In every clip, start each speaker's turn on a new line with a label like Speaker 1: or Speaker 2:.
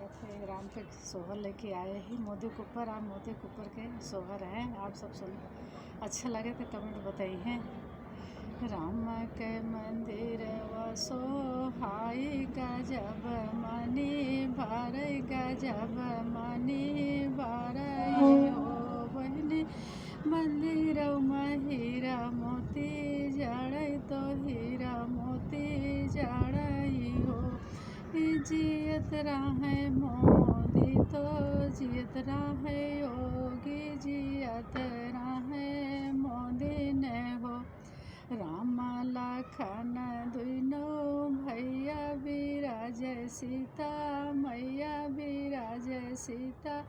Speaker 1: आए थे राम के सोहर लेके आए ही मोदी के ऊपर। आप मोदी के ऊपर के सोहर हैं, आप सब सुन अच्छा लगे तो कमेंट बताइए। राम के मंदिर वसो हाई गजब मनी भर गजब मनी भर हो बहनी मंदिर हीरा मोती जड़ै तो हीरा मोती जड़ई हो। जियत रहे मोदी तो जियत रहे योगी जियत रहे मोदी ने हो। राम लखन दुनो भैया विराज सीता मैया विराज सीता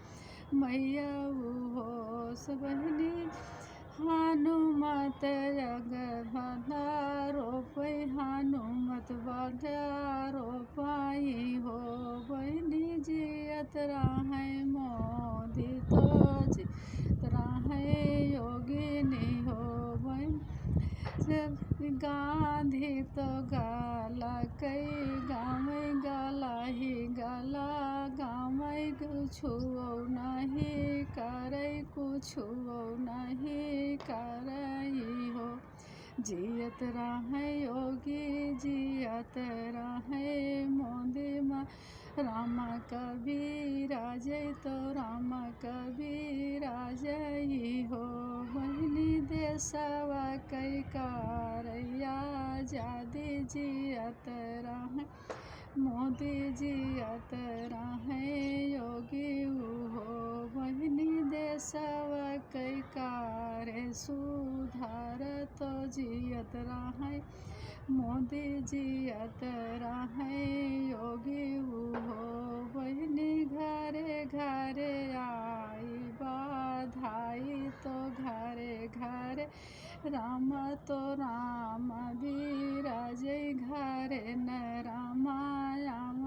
Speaker 1: मैया हो बहनी हनुमत जग भंडारो पै हनुमत भंडारो पाई हो बहनी जियत रहे मोदी तो जियत रहे योगिनी हो बहन। गांधी तो गाला कई गाँव गाला ही गाला गाँव कुछु नहीं करे कुछु नहीं करई हो। जियत रहे योगी जियत रहे मोदी राम कबीराज तो राम कबीराज हो बहनी देशवा कई कारैया आजादी जियत रहे मोदी जियत रहे योगी हो बहनी देशवा कई कार्य सुधार तो जियत रहे मोदी जियत रहे योगी हो बहनी घरे घरे आई बधाई तो घरे घरे राम तो राम विराज घरे न रामायण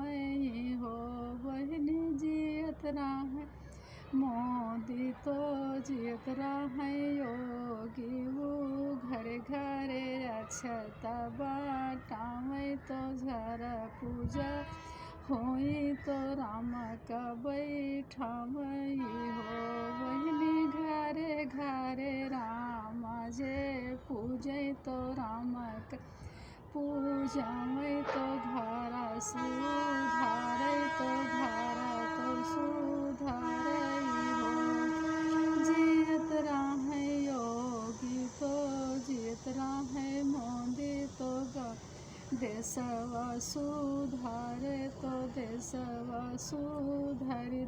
Speaker 1: हो बहनी जियत रहे मोदी तो जियत रहे योगी वो घरे घरे अक्षता बाटावे तो झर पूजा होई तो राम का बैठावई हो बहनी घरे घरे राम जे पूजे तो राम का पूजावे तो घर सुधारे तो घर तो सुधारई हो। जियत रहे योगी तो जियत रहे मोदी तो देशवा सुधारे तो देशवा सुधारी